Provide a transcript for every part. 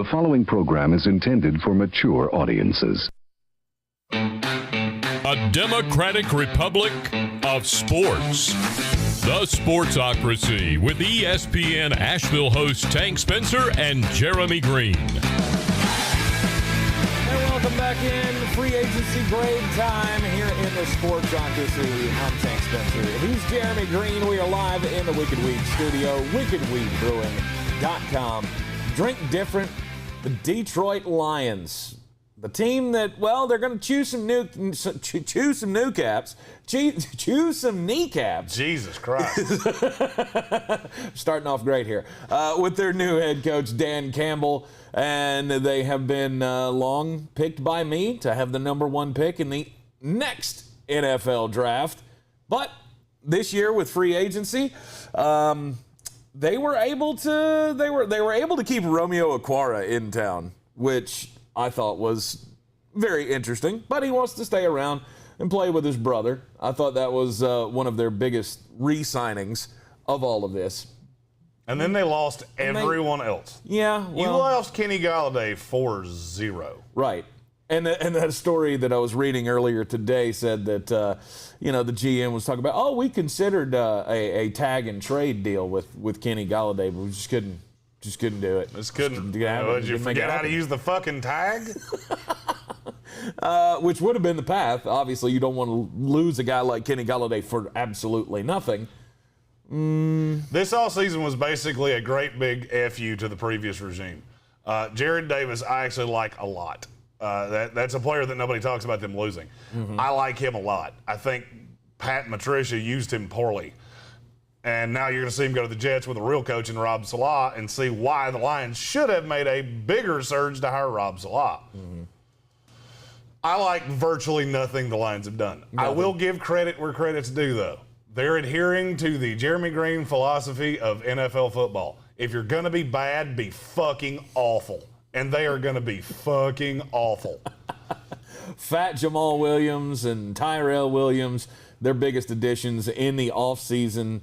The following program is intended for mature audiences. A democratic republic of sports. The Sportsocracy with ESPN Asheville hosts Tank Spencer and Jeremy Greene. And welcome back in. Free agency grade time here in the Sportsocracy. I'm Tank Spencer. He's Jeremy Greene. We are live in the Wicked Weed studio, wickedweedbrewing.com. Drink different. The Detroit Lions. The team that, well, they're going to chew some kneecaps. Jesus Christ. Starting off great here. With their new head coach, Dan Campbell. And they have been long picked by me to have the number one pick in the next NFL draft. But this year with free agency, they were able to keep Romeo Okwara in town, which I thought was very interesting. But he wants to stay around and play with his brother. I thought that was one of their biggest re-signings of all of this. And then they lost everyone else. Yeah. Well, you lost Kenny Galladay 4-0. Right. And that story that I was reading earlier today said that, the GM was talking about, we considered a tag and trade deal with Kenny Galladay, but we just couldn't do it. Just couldn't. Did you forget how to use the fucking tag? Which would have been the path. Obviously, you don't want to lose a guy like Kenny Galladay for absolutely nothing. This offseason was basically a great big FU to the previous regime. Jared Davis, I actually like a lot. That's a player that nobody talks about them losing. Mm-hmm. I like him a lot. I think Pat and Patricia used him poorly. And now you're going to see him go to the Jets with a real coach in Rob Saleh and see why the Lions should have made a bigger surge to hire Rob Saleh. Mm-hmm. I like virtually nothing the Lions have done. Nothing. I will give credit where credit's due, though. They're adhering to the Jeremy Greene philosophy of NFL football. If you're going to be bad, be fucking awful. And they are going to be fucking awful. Fat Jamal Williams and Tyrell Williams, their biggest additions in the offseason.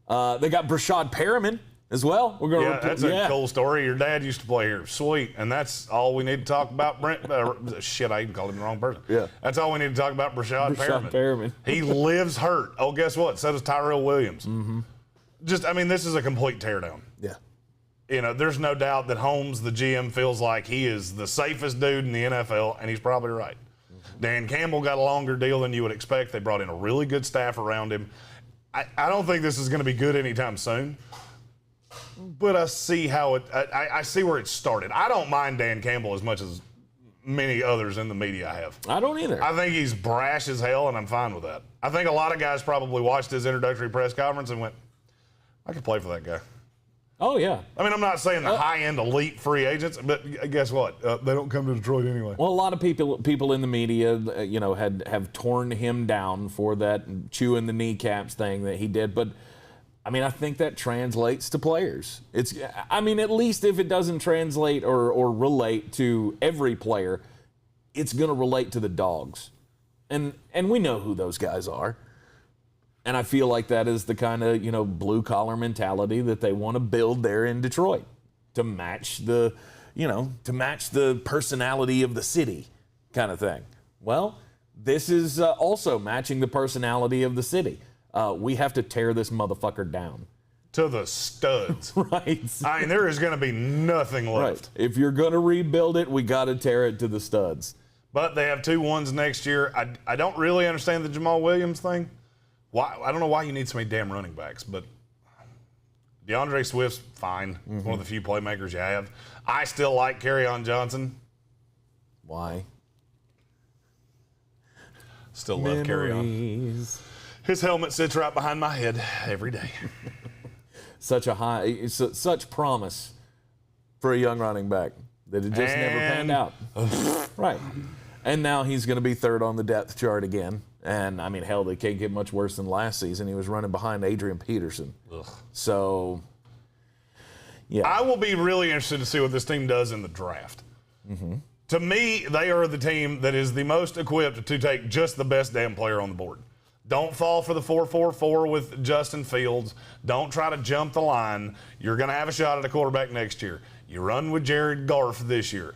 They got Brashad Perriman as well. We're going that's a cool story. Your dad used to play here. Sweet. And that's all we need to talk about. Shit, I even called him the wrong person. Yeah. That's all we need to talk about, Brashad Perriman. He lives hurt. Oh, guess what? So does Tyrell Williams. Mm-hmm. This is a complete teardown. Yeah. There's no doubt that Holmes, the GM, feels like he is the safest dude in the NFL, and he's probably right. Mm-hmm. Dan Campbell got a longer deal than you would expect. They brought in a really good staff around him. I don't think this is going to be good anytime soon, but I see how I see where it started. I don't mind Dan Campbell as much as many others in the media have. I don't either. I think he's brash as hell, and I'm fine with that. I think a lot of guys probably watched his introductory press conference and went, I could play for that guy. Oh, yeah. I mean, I'm not saying the high-end elite free agents, but guess what? They don't come to Detroit anyway. Well, a lot of people in the media, have torn him down for that chewing the kneecaps thing that he did. But, I think that translates to players. At least if it doesn't translate or relate to every player, it's going to relate to the dogs. And we know who those guys are. And I feel like that is the kind of, blue-collar mentality that they want to build there in Detroit to match the personality of the city kind of thing. Well, this is also matching the personality of the city. We have to tear this motherfucker down. To the studs. Right. There is going to be nothing left. Right. If you're going to rebuild it, we got to tear it to the studs. But they have 2 1s next year. I don't really understand the Jamal Williams thing. Why? I don't know why you need so many damn running backs, but DeAndre Swift's fine. Mm-hmm. One of the few playmakers you have. I still like Kerryon Johnson. Why? Still love Kerryon. His helmet sits right behind my head every day. Such promise for a young running back that it just never panned out. Right. And now he's going to be third on the depth chart again. And, hell, they can't get much worse than last season. He was running behind Adrian Peterson. Ugh. So, yeah. I will be really interested to see what this team does in the draft. Mm-hmm. To me, they are the team that is the most equipped to take just the best damn player on the board. Don't fall for the 4-4-4 with Justin Fields. Don't try to jump the line. You're going to have a shot at a quarterback next year. You run with Jared Goff this year.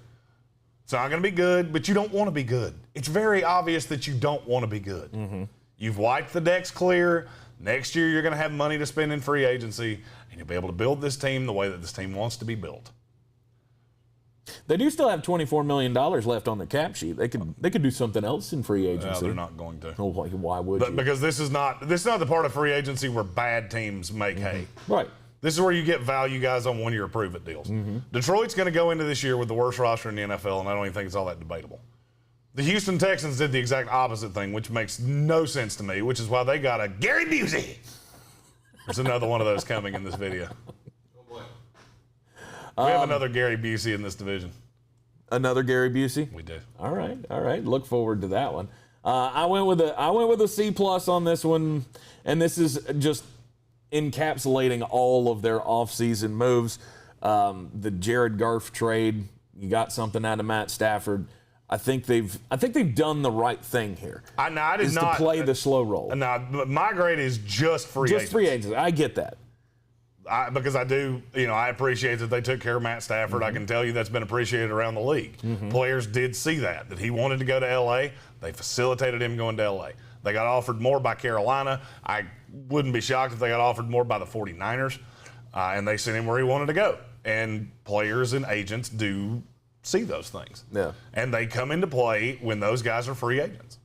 It's not going to be good, but you don't want to be good. It's very obvious that you don't want to be good. Mm-hmm. You've wiped the decks clear. Next year, you're going to have money to spend in free agency, and you'll be able to build this team the way that this team wants to be built. They do still have $24 million left on the cap sheet. They could do something else in free agency. No, they're not going to. Well, why would you? Because this is not the part of free agency where bad teams make hay. Right. This is where you get value guys on one-year prove-it deals. Detroit's going to go into this year with the worst roster in the NFL, and I don't even think it's all that debatable. The Houston Texans did the exact opposite thing, which makes no sense to me, which is why they got a Gary Busey. There's another one of those coming in this video. We have another Gary Busey in this division. Another Gary Busey? We do. All right. Look forward to that one. I went with a C+ on this one, and this is just encapsulating all of their offseason moves. The Jared Goff trade, you got something out of Matt Stafford. I think they've done the right thing here. To play the slow roll. But my grade is just free agents. Just free agents. I get that. Because I do, I appreciate that they took care of Matt Stafford. I can tell you that's been appreciated around the league. Players did see that he wanted to go to L.A. They facilitated him going to L.A. They got offered more by Carolina. I wouldn't be shocked if they got offered more by the 49ers. And they sent him where he wanted to go. And players and agents do see those things. Yeah. And they come into play when those guys are free agents.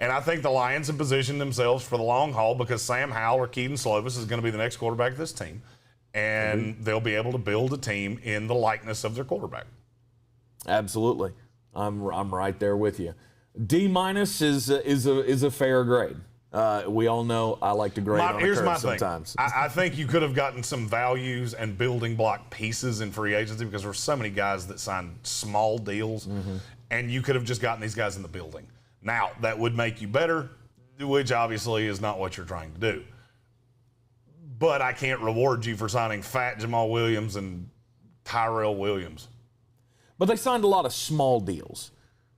And I think the Lions have positioned themselves for the long haul because Sam Howell or Keaton Slovis is going to be the next quarterback of this team. And they'll be able to build a team in the likeness of their quarterback. Absolutely. I'm right there with you. D- is a fair grade. We all know I like to grade on a curve sometimes. I think you could have gotten some values and building block pieces in free agency because there were so many guys that signed small deals, and you could have just gotten these guys in the building. Now, that would make you better, which obviously is not what you're trying to do. But I can't reward you for signing fat Jamal Williams and Tyrell Williams. But they signed a lot of small deals,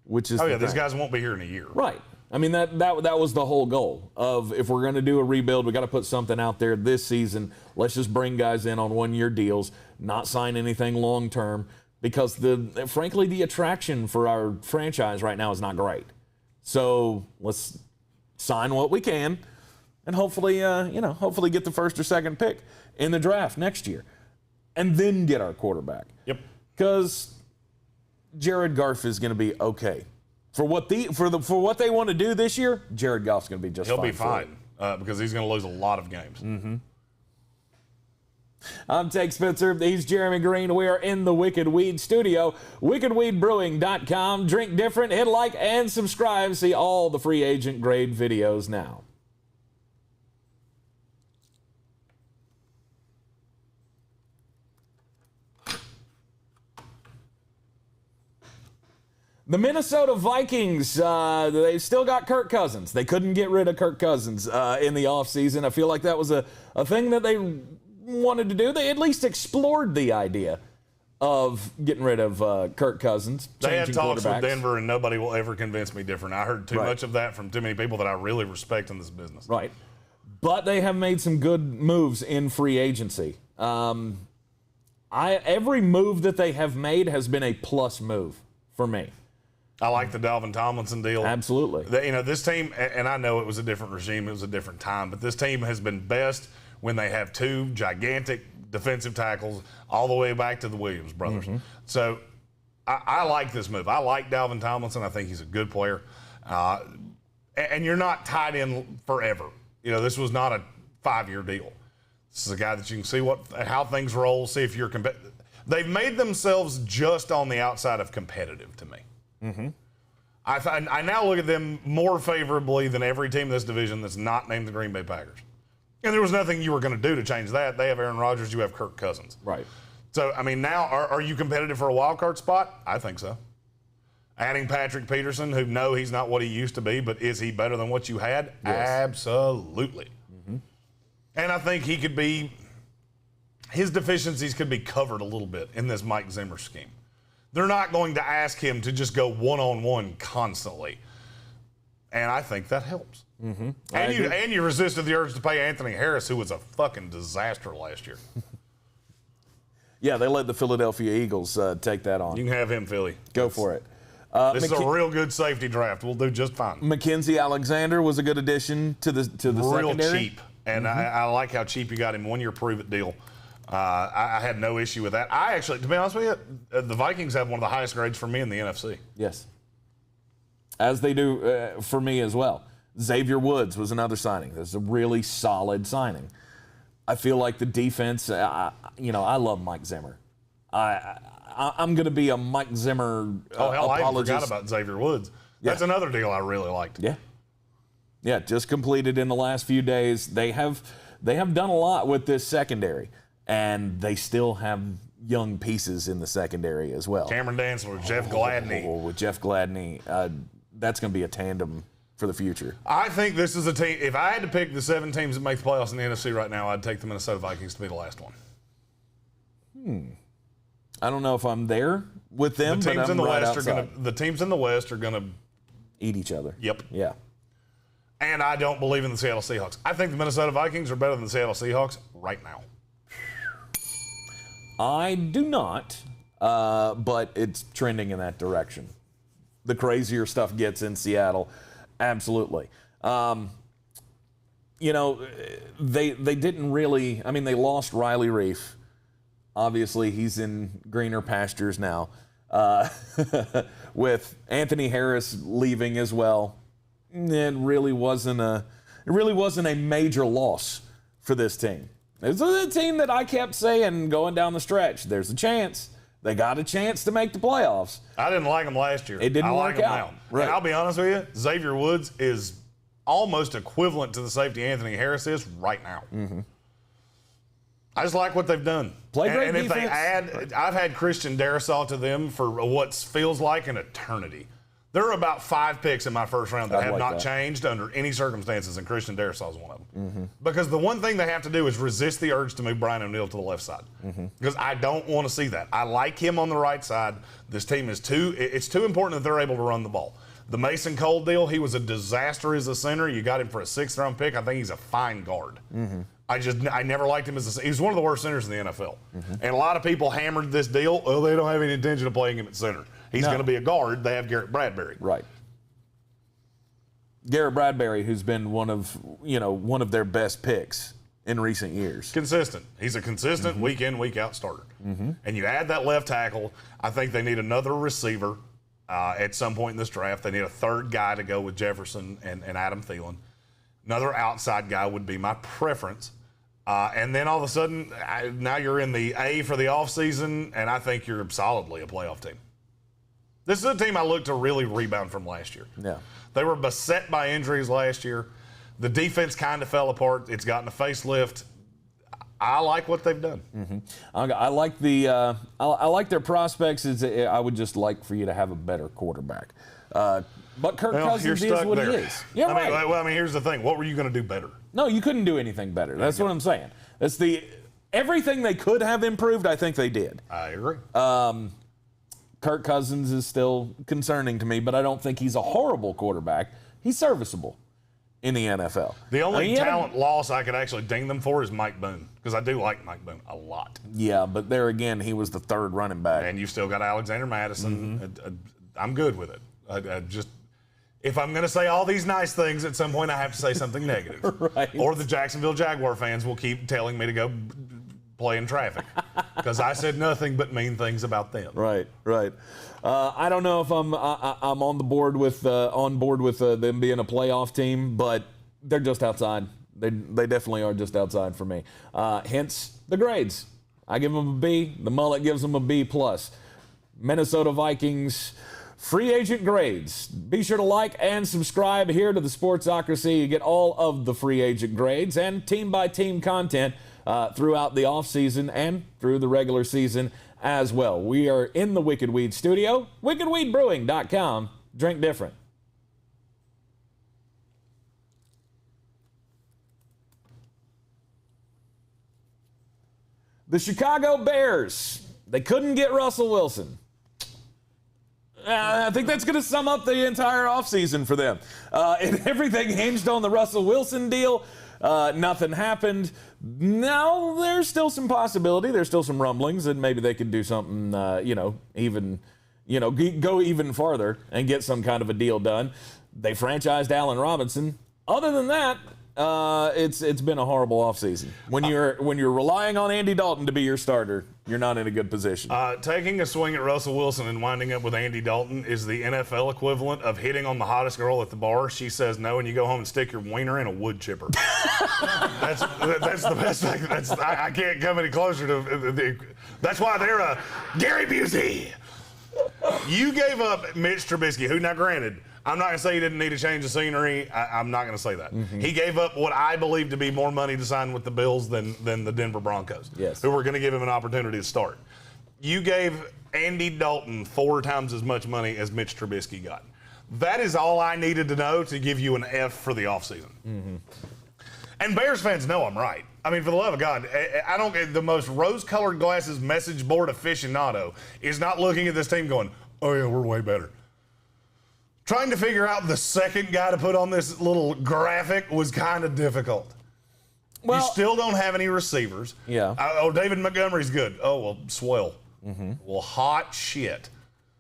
which is these guys won't be here in a year. Right. I mean, that was the whole goal of if we're going to do a rebuild, we got to put something out there this season. Let's just bring guys in on one-year deals, not sign anything long-term, because frankly, the attraction for our franchise right now is not great. So let's sign what we can, and hopefully get the first or second pick in the draft next year, and then get our quarterback. Yep. Because Jared Goff is going to be okay for what they want to do this year. Jared Goff's going to be just fine. He'll be fine because he's going to lose a lot of games. I'm Tank Spencer. He's Jeremy Greene. We are in the Wicked Weed studio. WickedWeedBrewing.com. Drink different. Hit like and subscribe. See all the free agent grade videos now. The Minnesota Vikings, they've still got Kirk Cousins. They couldn't get rid of Kirk Cousins in the offseason. I feel like that was a thing that they wanted to do. They at least explored the idea of getting rid of Kirk Cousins. They had talks with Denver, and nobody will ever convince me different. I heard too much of that from too many people that I really respect in this business. Right. But they have made some good moves in free agency. Every move that they have made has been a plus move for me. I like the Dalvin Tomlinson deal. Absolutely. This team, and I know it was a different regime, it was a different time, but this team has been best when they have two gigantic defensive tackles all the way back to the Williams brothers. So I like this move. I like Dalvin Tomlinson. I think he's a good player. And you're not tied in forever. This was not a 5-year deal. This is a guy that you can see how things roll, see if you're competitive. They've made themselves just on the outside of competitive to me. I now look at them more favorably than every team in this division that's not named the Green Bay Packers. And there was nothing you were going to do to change that. They have Aaron Rodgers. You have Kirk Cousins. Right. So, now are you competitive for a wild card spot? I think so. Adding Patrick Peterson, who he's not what he used to be, but is he better than what you had? Yes. Absolutely. And I think his deficiencies could be covered a little bit in this Mike Zimmer scheme. They're not going to ask him to just go one-on-one constantly. And I think that helps. Mm-hmm. And you resisted the urge to pay Anthony Harris, who was a fucking disaster last year. Yeah, they let the Philadelphia Eagles take that on. You can have him, Philly. Go for it. This is a real good safety draft. We'll do just fine. Mackenzie Alexander was a good addition to the real secondary. Cheap, and I like how cheap you got him. 1 year prove it deal. I had no issue with that. I actually, to be honest with you, the Vikings have one of the highest grades for me in the NFC. Yes, as they do for me as well. Xavier Woods was another signing. That's a really solid signing. I feel like the defense. I love Mike Zimmer. I'm going to be a Mike Zimmer apologist. I forgot about Xavier Woods. That's another deal I really liked. Yeah, just completed in the last few days. They have done a lot with this secondary, and they still have young pieces in the secondary as well. Cameron Dantzler, Jeff Gladney. With Jeff Gladney, that's going to be a tandem for the future. I think this is a team. If I had to pick the 7 teams that make the playoffs in the NFC right now, I'd take the Minnesota Vikings to be the last one. I don't know if I'm there with them. The teams but in the right West outside. the teams in the West are gonna Eat each other. Yep. Yeah. And I don't believe in the Seattle Seahawks. I think the Minnesota Vikings are better than the Seattle Seahawks right now. I do not, but it's trending in that direction. The crazier stuff gets in Seattle, absolutely. They didn't really. I mean, they lost Riley Reif. Obviously, he's in greener pastures now. With Anthony Harris leaving as well, it really wasn't a major loss for this team. It's a team that I kept saying going down the stretch, there's a chance. They got a chance to make the playoffs. I didn't like them last year. It didn't I work like them out. now. Right. And I'll be honest with you, Xavier Woods is almost equivalent to the safety Anthony Harris is right now. Mm-hmm. I just like what they've done. Play great and if defense. they add, I've had Christian Darrisaw to them for what feels like an eternity. There are about 5 picks in my first round that have not changed under any circumstances, and Christian Darrisaw is one of them. Mm-hmm. Because the one thing they have to do is resist the urge to move Brian O'Neill to the left side. Because I don't want to see that. I like him on the right side. This team is it's too important that they're able to run the ball. The Mason Cole deal, he was a disaster as a center. You got him for a 6th-round pick. I think he's a fine guard. I never liked him as he was one of the worst centers in the NFL. And a lot of people hammered this deal. Oh, they don't have any intention of playing him at center. He's going to be a guard. They have Garrett Bradbury. Right. Garrett Bradbury, who's been one of their best picks in recent years. Consistent. He's a consistent week in, week out starter. And you add that left tackle, I think they need another receiver at some point in this draft. They need a 3rd guy to go with Jefferson and Adam Thielen. Another outside guy would be my preference. And then all of a sudden, now you're in the A for the offseason, and I think you're solidly a playoff team. This is a team I look to really rebound from last year. Yeah. They were beset by injuries last year. The defense kind of fell apart. It's gotten a facelift. I like what they've done. I like I like their prospects. I would just like for you to have a better quarterback. But Kirk Cousins is what he is. Yeah, right. Here's the thing. What were you going to do better? No, you couldn't do anything better. That's what I'm saying. That's everything they could have improved, I think they did. I agree. Kirk Cousins is still concerning to me, but I don't think he's a horrible quarterback. He's serviceable in the NFL. The only talent loss I could actually ding them for is Mike Boone, because I do like Mike Boone a lot. Yeah, but there again, he was the 3rd running back. And you still got Alexander Madison. I'm good with it. If I'm going to say all these nice things, at some point I have to say something negative. Right. Or the Jacksonville Jaguar fans will keep telling me to go play in traffic because I said nothing but mean things about them. Right. I don't know if I'm on board with them being a playoff team, but they're just outside. They definitely are just outside for me. Hence the grades. I give them a B. The mullet gives them a B+. Minnesota Vikings free agent grades. Be sure to like and subscribe here to the Sportsocracy. You get all of the free agent grades and team-by-team content throughout the offseason and through the regular season as well. We are in the Wicked Weed studio, wickedweedbrewing.com. Drink different. The Chicago Bears, they couldn't get Russell Wilson. I think that's going to sum up the entire offseason for them. And everything hinged on the Russell Wilson deal. Nothing happened. Now, there's still some possibility. There's still some rumblings that maybe they could do something, go even farther and get some kind of a deal done. They franchised Allen Robinson. Other than that, it's been a horrible offseason. When you're relying on Andy Dalton to be your starter, you're not in a good position. Taking a swing at Russell Wilson and winding up with Andy Dalton is the NFL equivalent of hitting on the hottest girl at the bar. She says no, and you go home and stick your wiener in a wood chipper. That's the best thing. I can't come any closer to. That's why they're a Gary Busey. You gave up Mitch Trubisky, who, now granted, I'm not going to say he didn't need a change of scenery. I'm not going to say that. Mm-hmm. He gave up what I believe to be more money to sign with the Bills than the Denver Broncos, who were going to give him an opportunity to start. You gave Andy Dalton 4 times as much money as Mitch Trubisky got. That is all I needed to know to give you an F for the offseason. Mm-hmm. And Bears fans know I'm right. I mean, for the love of God, I don't. The most rose-colored glasses message board aficionado is not looking at this team going, "Oh yeah, we're way better." Trying to figure out the second guy to put on this little graphic was kind of difficult. Well, you still don't have any receivers. Yeah. David Montgomery's good. Oh, well, swell. Mm-hmm. Well, hot shit.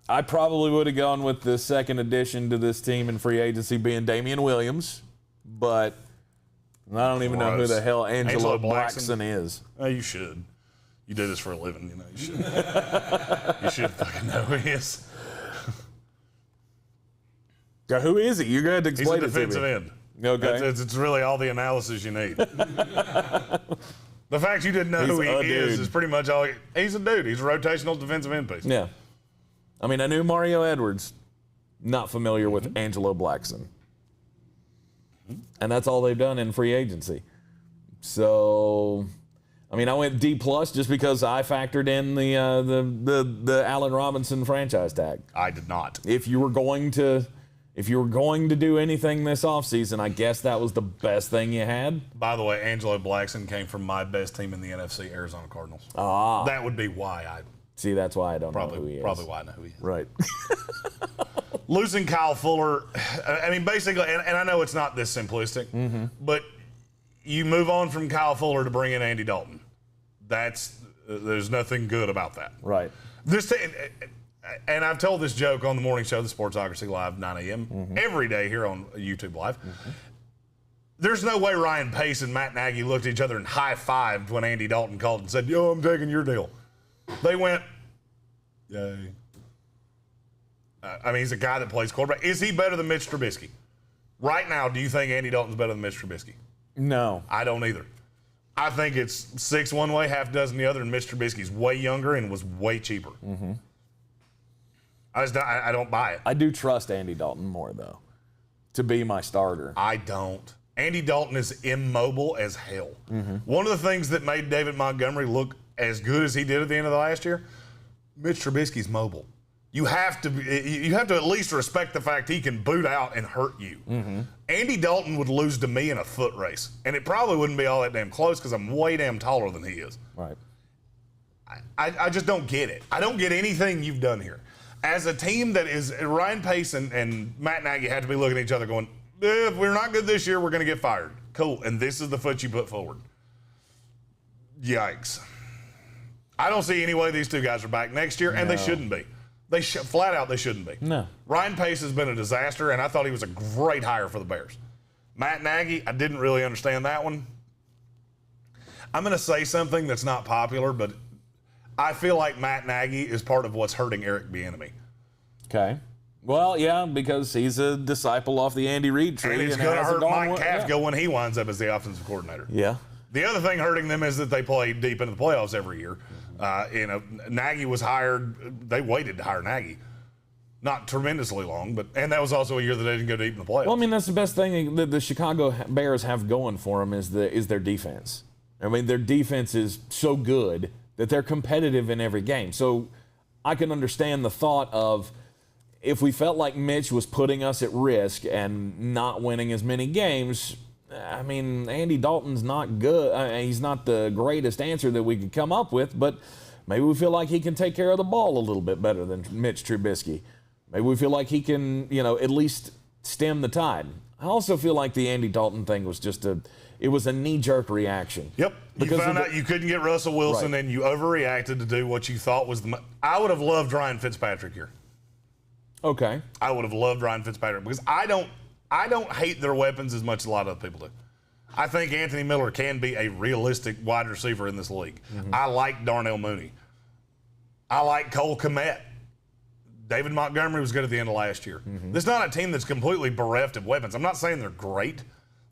I probably would have gone with the second addition to this team in free agency being Damien Williams, but I don't even know who the hell Angelo Blackson is. Oh, you should. You do this for a living, you know. You should. You should fucking know who he is. Who is he? You're going to explain it to me. He's a defensive end. Okay. It's really all the analysis you need. The fact you didn't know who he is pretty much all. He's a dude. He's a rotational defensive end piece. Yeah. I mean, I knew Mario Edwards. Not familiar with Angelo Blackson. And that's all they've done in free agency. So, I mean, I went D+ just because I factored in the Allen Robinson franchise tag. I did not. If you were going to do anything this offseason, I guess that was the best thing you had. By the way, Angelo Blackson came from my best team in the NFC, Arizona Cardinals. Ah. That would be why I... See, that's why I don't know who he is. Probably why I know who he is. Right. Losing Kyle Fuller, I mean, basically, and I know it's not this simplistic, but you move on from Kyle Fuller to bring in Andy Dalton. There's nothing good about that. Right. And I've told this joke on the morning show, the Sportsocracy Live, 9 a.m., every day here on YouTube Live. There's no way Ryan Pace and Matt Nagy looked at each other and high-fived when Andy Dalton called and said, "Yo, I'm taking your deal." They went, "Yay." I mean, he's a guy that plays quarterback. Is he better than Mitch Trubisky? Right now, do you think Andy Dalton's better than Mitch Trubisky? No. I don't either. I think it's 6 one way, half dozen the other, and Mitch Trubisky's way younger and was way cheaper. Mm-hmm. I don't buy it. I do trust Andy Dalton more, though, to be my starter. I don't. Andy Dalton is immobile as hell. Mm-hmm. One of the things that made David Montgomery look as good as he did at the end of the last year, Mitch Trubisky's mobile. You have to at least respect the fact he can boot out and hurt you. Mm-hmm. Andy Dalton would lose to me in a foot race, and it probably wouldn't be all that damn close because I'm way damn taller than he is. Right. I just don't get it. I don't get anything you've done here. As a team that is, Ryan Pace and Matt Nagy have to be looking at each other going, if we're not good this year, we're going to get fired. Cool. And this is the foot you put forward. Yikes. I don't see any way these two guys are back next year, and they shouldn't be. Flat out, they shouldn't be. No. Ryan Pace has been a disaster, and I thought he was a great hire for the Bears. Matt Nagy, I didn't really understand that one. I'm going to say something that's not popular, but I feel like Matt Nagy is part of what's hurting Eric Bieniemy. Okay. Well, yeah, because he's a disciple off the Andy Reid tree. And it's going to hurt Mike Kafka when he winds up as the offensive coordinator. Yeah. The other thing hurting them is that they play deep into the playoffs every year. Nagy was hired. They waited to hire Nagy. Not tremendously long, and that was also a year that they didn't go deep in the playoffs. Well, I mean, that's the best thing that the Chicago Bears have going for them is their defense. I mean, their defense is so good that they're competitive in every game. So I can understand the thought of if we felt like Mitch was putting us at risk and not winning as many games, I mean, Andy Dalton's not good. He's not the greatest answer that we could come up with, but maybe we feel like he can take care of the ball a little bit better than Mitch Trubisky. Maybe we feel like he can, at least stem the tide. I also feel like the Andy Dalton thing was just a knee-jerk reaction. Yep. You found out you couldn't get Russell Wilson, and you overreacted to do what you thought was I would have loved Ryan Fitzpatrick here. Okay. I would have loved Ryan Fitzpatrick because I don't hate their weapons as much as a lot of other people do. I think Anthony Miller can be a realistic wide receiver in this league. Mm-hmm. I like Darnell Mooney. I like Cole Kmet. David Montgomery was good at the end of last year. Mm-hmm. This is not a team that's completely bereft of weapons. I'm not saying they're great.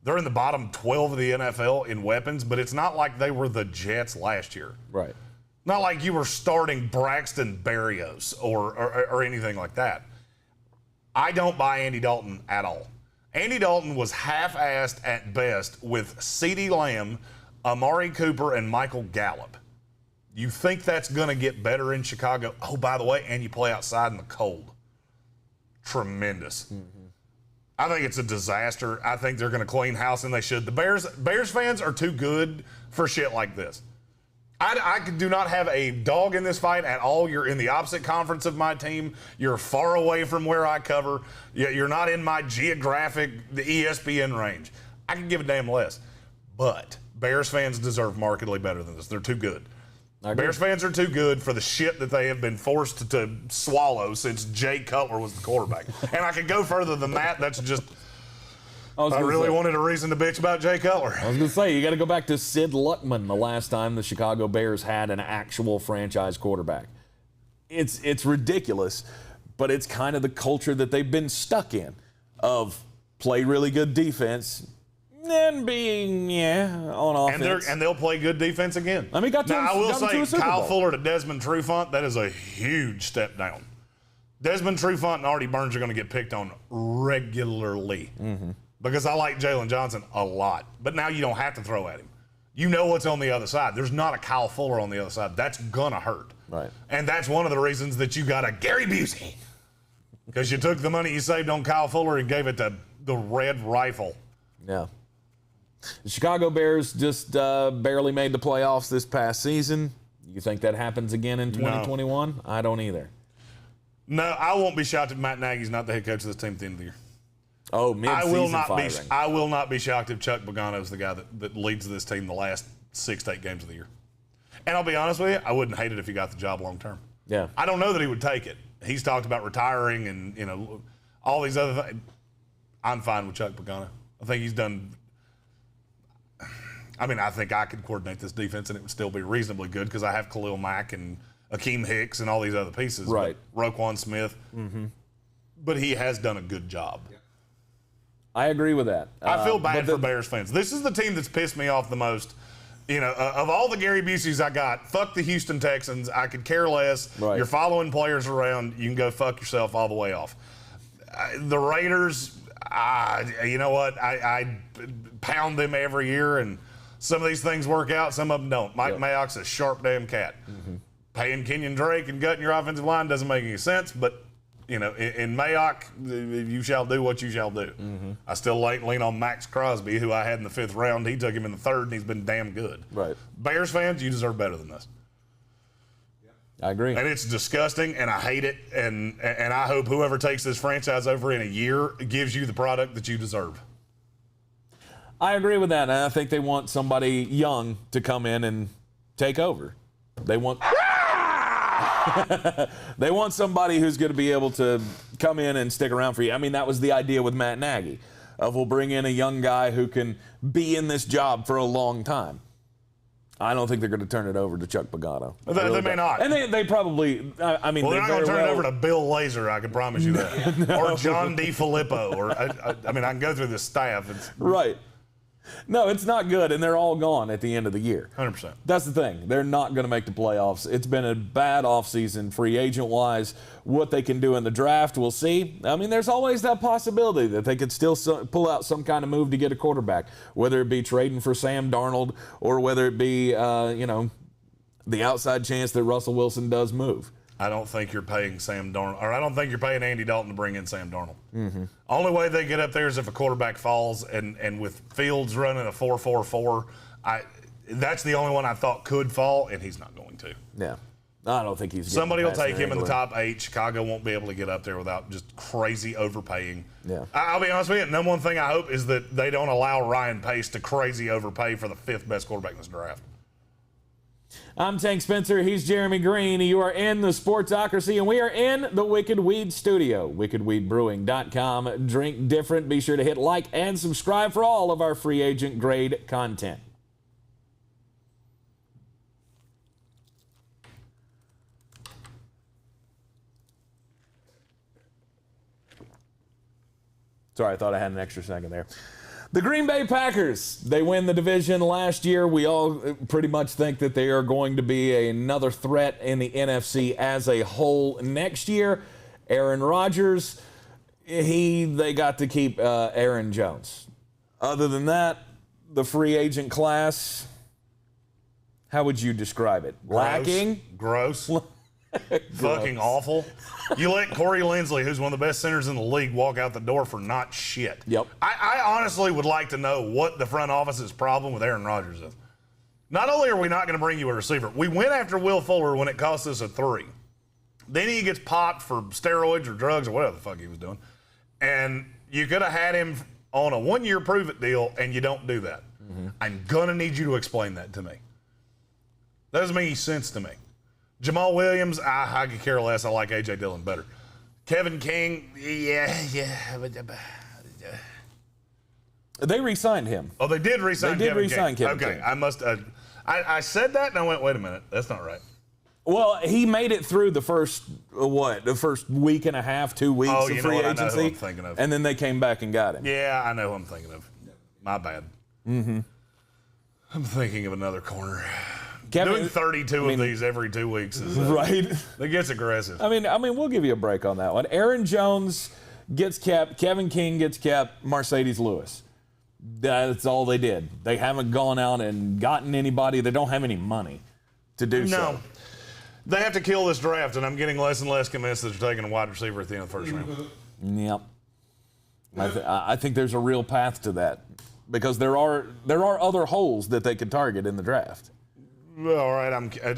They're in the bottom 12 of the NFL in weapons, but it's not like they were the Jets last year. Right. Not like you were starting Braxton Berrios or anything like that. I don't buy Andy Dalton at all. Andy Dalton was half-assed at best with CeeDee Lamb, Amari Cooper, and Michael Gallup. You think that's going to get better in Chicago? Oh, by the way, and you play outside in the cold. Tremendous. Mm-hmm. I think it's a disaster. I think they're going to clean house, and they should. The Bears fans are too good for shit like this. I do not have a dog in this fight at all. You're in the opposite conference of my team. You're far away from where I cover. You're not in my geographic, the ESPN range. I can give a damn less. But Bears fans deserve markedly better than this. They're too good. Bears fans are too good for the shit that they have been forced to swallow since Jay Cutler was the quarterback. And I could go further than that. That's just... I really wanted a reason to bitch about Jay Cutler. I was going to say, you got to go back to Sid Luckman the last time the Chicago Bears had an actual franchise quarterback. It's ridiculous, but it's kind of the culture that they've been stuck in of play really good defense and being, on offense. And they'll play good defense again. I mean, I will say, Kyle Fuller to Desmond Trufant, that is a huge step down. Desmond Trufant and Artie Burns are going to get picked on regularly. Mm-hmm. Because I like Jalen Johnson a lot. But now you don't have to throw at him. You know what's on the other side. There's not a Kyle Fuller on the other side. That's going to hurt. Right. And that's one of the reasons that you got a Gary Busey. Because you took the money you saved on Kyle Fuller and gave it to the Red Rifle. Yeah. The Chicago Bears just barely made the playoffs this past season. You think that happens again in 2021? No. I don't either. No, I won't be shocked if Matt Nagy's not the head coach of this team at the end of the year. Oh, mid-season firing. I will not be shocked if Chuck Pagano is the guy that leads this team the last 6 to 8 games of the year. And I'll be honest with you, I wouldn't hate it if he got the job long term. Yeah. I don't know that he would take it. He's talked about retiring and, all these other things. I'm fine with Chuck Pagano. I think he's done – I think I could coordinate this defense and it would still be reasonably good because I have Khalil Mack and Akeem Hicks and all these other pieces. Right. Roquan Smith. Mm-hmm. But he has done a good job. Yeah. I agree with that. I feel bad for Bears fans. This is the team that's pissed me off the most. Of all the Gary Buseys I got, fuck the Houston Texans. I could care less. Right. You're following players around. You can go fuck yourself all the way off. The Raiders, you know what? I pound them every year, and some of these things work out, some of them don't. Mike Mayock's a sharp damn cat. Mm-hmm. Paying Kenyon Drake and gutting your offensive line doesn't make any sense, but in Mayock, you shall do what you shall do. Mm-hmm. I still lean on Max Crosby, who I had in the 5th round. He took him in the 3rd, and he's been damn good. Right. Bears fans, you deserve better than this. I agree. And it's disgusting, and I hate it, and I hope whoever takes this franchise over in a year gives you the product that you deserve. I agree with that, and I think they want somebody young to come in and take over. They want... They want somebody who's going to be able to come in and stick around for you. I mean, that was the idea with Matt Nagy. We'll bring in a young guy who can be in this job for a long time. I don't think they're going to turn it over to Chuck Pagano. They may not. And they probably, they're not going to turn it over to Bill Lazor, I can promise you that. No. Or John DeFilippo. Or I can go through the staff. Right. No, it's not good, and they're all gone at the end of the year. 100%. That's the thing. They're not going to make the playoffs. It's been a bad offseason free agent-wise. What they can do in the draft, we'll see. I mean, there's always that possibility that they could still pull out some kind of move to get a quarterback, whether it be trading for Sam Darnold or whether it be, the outside chance that Russell Wilson does move. I don't think you're paying Sam Darnold, or I don't think you're paying Andy Dalton to bring in Sam Darnold. Mm-hmm. Only way they get up there is if a quarterback falls, and with Fields running a 4.44, that's the only one I thought could fall, and he's not going to. Yeah. I don't think he's. Somebody will take him in the top 8. Chicago won't be able to get up there without just crazy overpaying. Yeah. I'll be honest with you. Number one thing I hope is that they don't allow Ryan Pace to crazy overpay for the 5th best quarterback in this draft. I'm Tank Spencer. He's Jeremy Greene. You are in the Sportsocracy, and we are in the Wicked Weed studio. WickedWeedBrewing.com. Drink different. Be sure to hit like and subscribe for all of our free agent grade content. Sorry, I thought I had an extra second there. The Green Bay Packers, they win the division last year. We all pretty much think that they are going to be another threat in the NFC as a whole next year. Aaron Rodgers, they got to keep Aaron Jones. Other than that, the free agent class, how would you describe it? Lacking? Gross. Fucking awful. You let Corey Linsley, who's one of the best centers in the league, walk out the door for not shit. Yep. I honestly would like to know what the front office's problem with Aaron Rodgers is. Not only are we not going to bring you a receiver, we went after Will Fuller when it cost us a 3. Then he gets popped for steroids or drugs or whatever the fuck he was doing. And you could have had him on a 1-year prove-it deal, and you don't do that. Mm-hmm. I'm going to need you to explain that to me. That doesn't make any sense to me. Jamal Williams, I could care less. I like A.J. Dillon better. Kevin King, yeah. They re-signed him. Oh, they did re-sign Kevin King. They did re-sign Kevin King. Okay, I must. I said that and I went, wait a minute, that's not right. Well, he made it through the first week and a half, 2 weeks of free agency. I know who I'm thinking of. And then they came back and got him. Yeah, I know who I'm thinking of. My bad. Mm-hmm. I'm thinking of another corner. Doing 32 of these every 2 weeks is right. It gets aggressive. I mean, we'll give you a break on that one. Aaron Jones gets kept. Kevin King gets kept. Mercedes Lewis. That's all they did. They haven't gone out and gotten anybody. They don't have any money to do so. No. They have to kill this draft, and I'm getting less and less convinced that they're taking a wide receiver at the end of the first round. Yep. I think there's a real path to that because there are other holes that they could target in the draft. All right,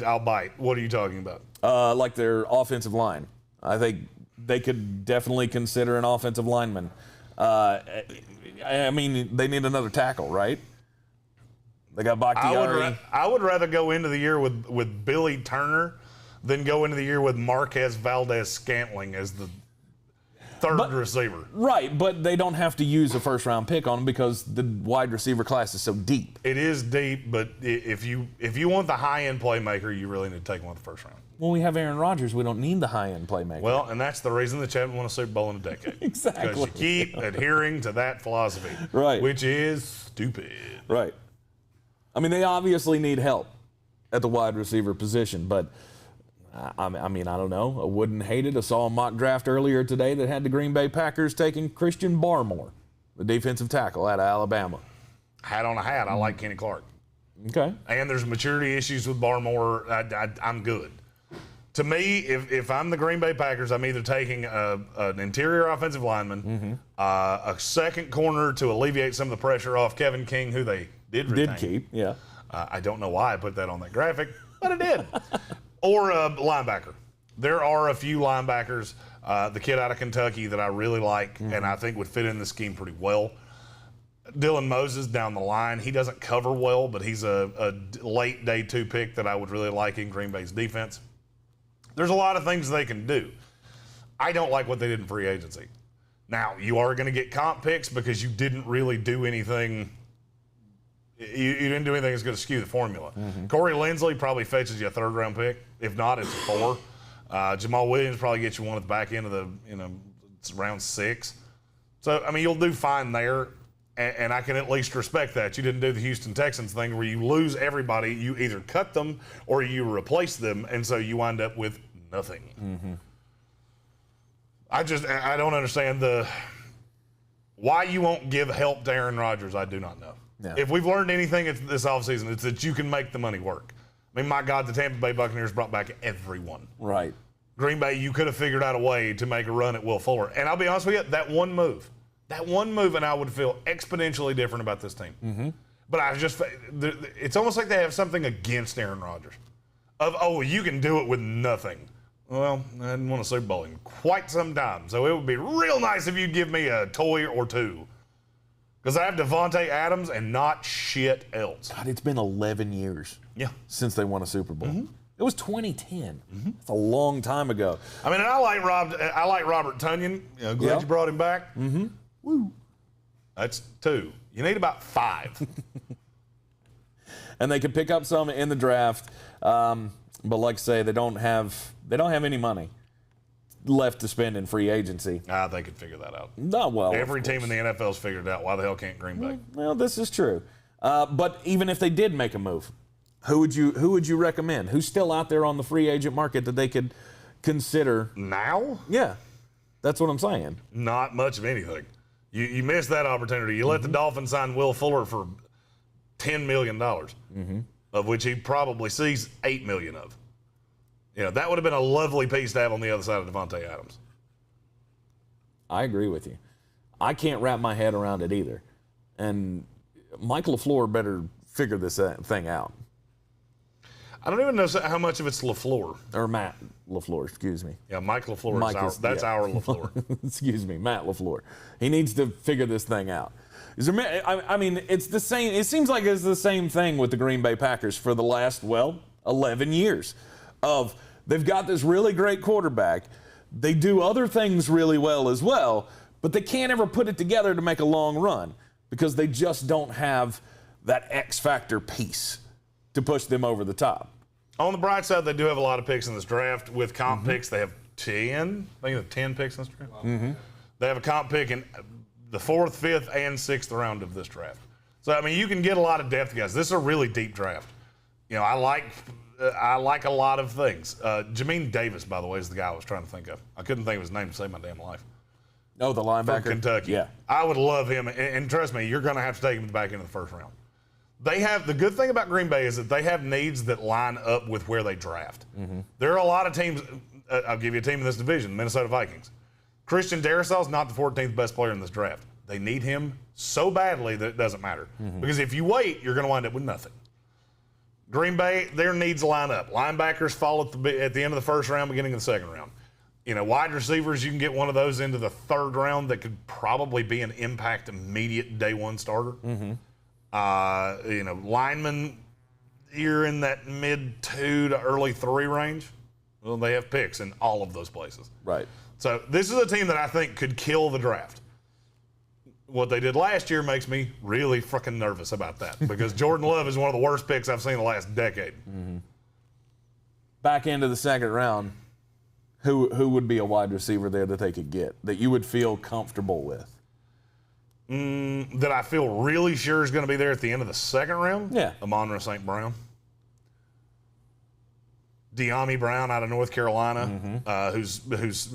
I'll bite. What are you talking about? Like their offensive line. I think they could definitely consider an offensive lineman. I mean, they need another tackle, right? They got Bakhtiari. I would rather go into the year with Billy Turner than go into the year with Marquez Valdez-Scantling as the third receiver. Right, but they don't have to use a first-round pick on him because the wide receiver class is so deep. It is deep, but if you want the high-end playmaker, you really need to take one with the first round. When we have Aaron Rodgers, we don't need the high-end playmaker. Well, and that's the reason that you haven't won a Super Bowl in a decade. Exactly. Because you keep adhering to that philosophy. Right. Which is stupid. Right. I mean, they obviously need help at the wide receiver position, but I mean, I don't know. I wouldn't hate it. I saw a mock draft earlier today that had the Green Bay Packers taking Christian Barmore, the defensive tackle out of Alabama. Hat on a hat. I like Kenny Clark. Okay. And there's maturity issues with Barmore. I'm good. To me, if I'm the Green Bay Packers, I'm either taking an interior offensive lineman, a second corner to alleviate some of the pressure off Kevin King, who they did retain. Did keep, yeah. I don't know why I put that on that graphic, but it did. Or a linebacker. There are a few linebackers, the kid out of Kentucky that I really like and I think would fit in the scheme pretty well. Dylan Moses down the line, he doesn't cover well, but he's a late day 2 pick that I would really like in Green Bay's defense. There's a lot of things they can do. I don't like what they did in free agency. Now, you are going to get comp picks because you didn't really do anything. You didn't do anything that's going to skew the formula. Corey Linsley probably fetches you a 3rd-round pick. If not, it's a 4. Jamal Williams probably gets you one at the back end of the it's round 6. So, I mean, you'll do fine there, and I can at least respect that. You didn't do the Houston Texans thing where you lose everybody. You either cut them or you replace them, and so you wind up with nothing. I don't understand why you won't give help to Aaron Rodgers. I do not know. Yeah. If we've learned anything this offseason, it's that you can make the money work. I mean, my God, the Tampa Bay Buccaneers brought back everyone. Right. Green Bay, you could have figured out a way to make a run at Will Fuller. And I'll be honest with you, that one move, and I would feel exponentially different about this team. But it's almost like they have something against Aaron Rodgers. You can do it with nothing. Well, I hadn't won a Super Bowl in quite some time, so it would be real nice if you'd give me a toy or two. Because I have Devontae Adams and not shit else. God, it's been 11 years since they won a Super Bowl. Mm-hmm. It was 2010. That's a long time ago. I mean, and I like Robert Tonyan. Glad you brought him back. Mm-hmm. Woo. That's 2. You need about 5. And they could pick up some in the draft, but like I say, they don't have any money left to spend in free agency. They could figure that out. No, well, every team in the NFL's figured it out. Why the hell can't Green Bay? Well, this is true. But even if they did make a move, who would you recommend? Who's still out there on the free agent market that they could consider now? Yeah, that's what I'm saying. Not much of anything. You missed that opportunity. You let the Dolphins sign Will Fuller for $10 million, of which he probably sees $8 million of. That would have been a lovely piece to have on the other side of Devontae Adams. I agree with you. I can't wrap my head around it either. And Mike LaFleur better figure this thing out. I don't even know how much of it's LaFleur. Or Matt LaFleur, excuse me. Yeah, Mike LaFleur that's our LaFleur. Excuse me, Matt LaFleur. He needs to figure this thing out. I mean, it's the same. It seems like it's the same thing with the Green Bay Packers for the last, 11 years. They've got this really great quarterback. They do other things really well as well, but they can't ever put it together to make a long run because they just don't have that X factor piece to push them over the top. On the bright side, they do have a lot of picks in this draft. With comp picks, they have 10. I think they have 10 picks in this draft. They have a comp pick in the 4th, 5th, and 6th round of this draft. So, I mean, you can get a lot of depth, guys. This is a really deep draft. I like a lot of things. Jamin Davis, by the way, is the guy I was trying to think of. I couldn't think of his name to save my damn life. Oh, the linebacker? From Kentucky. Yeah. I would love him. And trust me, you're going to have to take him at the back end of the first round. The good thing about Green Bay is that they have needs that line up with where they draft. There are a lot of teams. I'll give you a team in this division, Minnesota Vikings. Christian Darrisaw is not the 14th best player in this draft. They need him so badly that it doesn't matter. Because if you wait, you're going to wind up with nothing. Green Bay, their needs line up. Linebackers fall at the end of the first round, beginning of the second round. Wide receivers, you can get one of those into the 3rd round that could probably be an impact immediate day one starter. Linemen, you're in that mid 2 to early 3 range. Well, they have picks in all of those places. Right. So this is a team that I think could kill the draft. What they did last year makes me really freaking nervous about that because Jordan Love is one of the worst picks I've seen in the last decade. Back into the 2nd round, who would be a wide receiver there that they could get that you would feel comfortable with? That I feel really sure is going to be there at the end of the 2nd round? Yeah. Amon-Ra St. Brown. De'Ami Brown out of North Carolina, whose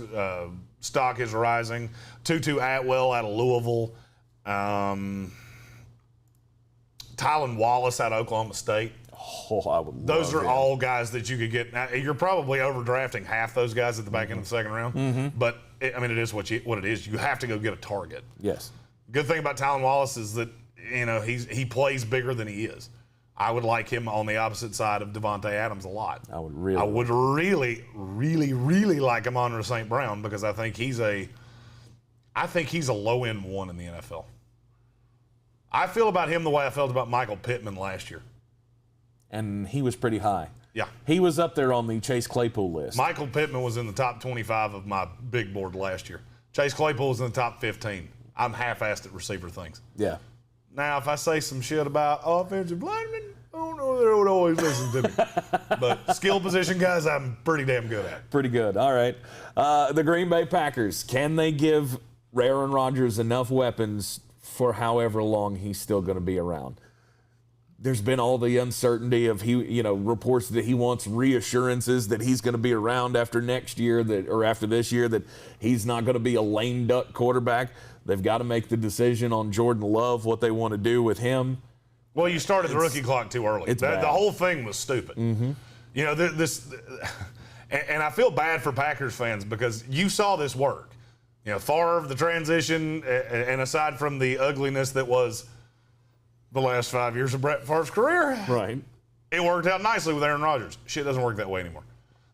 stock is rising. Tutu Atwell out of Louisville. Tylan Wallace out of Oklahoma State. Oh, I would love Those are him. all guys that you could get. Now, you're probably overdrafting half those guys at the back end of the 2nd round. But, it is what it is. You have to go get a target. Yes. Good thing about Tylan Wallace is that, he plays bigger than he is. I would like him on the opposite side of Devontae Adams a lot. I would really, really, really like him on St. Brown because I think he's a low-end one in the NFL. I feel about him the way I felt about Michael Pittman last year. And he was pretty high. Yeah. He was up there on the Chase Claypool list. Michael Pittman was in the top 25 of my big board last year. Chase Claypool was in the top 15. I'm half-assed at receiver things. Yeah. Now, if I say some shit about offensive linemen, I don't know they would always listen to me. But skill position guys, I'm pretty damn good at. Pretty good. All right. The Green Bay Packers, can they give Aaron Rodgers enough weapons for however long he's still going to be around? There's been all the uncertainty of reports that he wants reassurances that he's going to be around after next year or after this year, that he's not going to be a lame duck quarterback. They've got to make the decision on Jordan Love, what they want to do with him. Well, you started the rookie clock too early. The whole thing was stupid. And I feel bad for Packers fans because you saw this work. Favre, the transition, and aside from the ugliness that was the last 5 years of Brett Favre's career, right? It worked out nicely with Aaron Rodgers. Shit doesn't work that way anymore.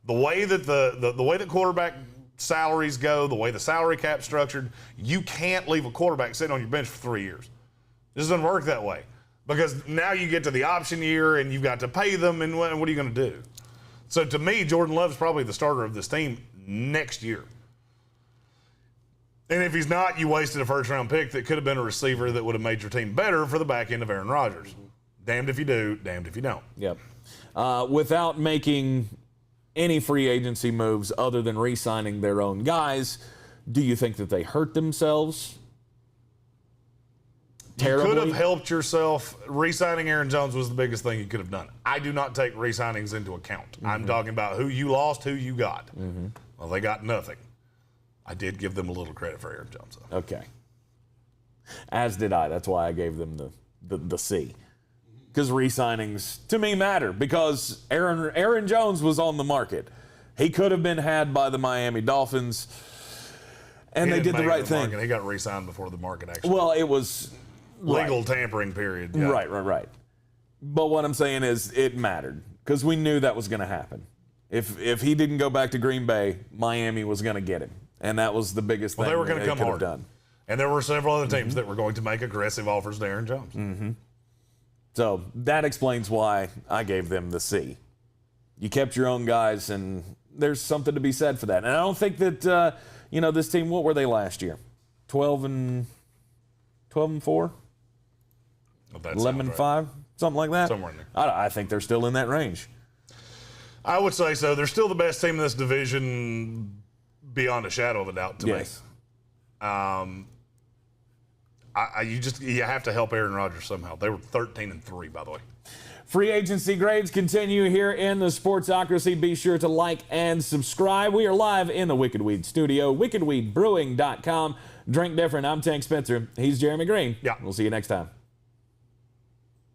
The way that the way that quarterback salaries go, the way the salary cap's structured, you can't leave a quarterback sitting on your bench for 3 years. It doesn't work that way because now you get to the option year and you've got to pay them, and what are you going to do? So to me, Jordan Love's probably the starter of this team next year. And if he's not, you wasted a first-round pick that could have been a receiver that would have made your team better for the back end of Aaron Rodgers. Damned if you do, damned if you don't. Yep. Without making any free agency moves other than re-signing their own guys, do you think that they hurt themselves terribly? You could have helped yourself. Re-signing Aaron Jones was the biggest thing you could have done. I do not take re-signings into account. Mm-hmm. I'm talking about who you lost, who you got. Mm-hmm. Well, they got nothing. I did give them a little credit for Aaron Jones, though. Okay. As did I. That's why I gave them the C. Because re-signings, to me, matter. Because Aaron Jones was on the market. He could have been had by the Miami Dolphins, and they did the right thing. He got re-signed before the market actually. Well, it was legal tampering period. Yeah. Right. But what I'm saying is it mattered because we knew that was going to happen. If he didn't go back to Green Bay, Miami was going to get him. And that was the biggest thing they were going to come could hard. have done. And there were several other teams that were going to make aggressive offers to Aaron Jones. Mm-hmm. So that explains why I gave them the C. You kept your own guys, and there's something to be said for that. And I don't think that this team. What were they last year? 12-4, 11-5, something like that. Somewhere in there. I think they're still in that range. I would say so. They're still the best team in this division, beyond a shadow of a doubt to me. You have to help Aaron Rodgers somehow. They were 13-3, by the way. Free agency grades continue here in the Sportsocracy. Be sure to like and subscribe. We are live in the Wicked Weed studio, wickedweedbrewing.com. Drink different. I'm Tank Spencer. He's Jeremy Greene. Yeah. We'll see you next time.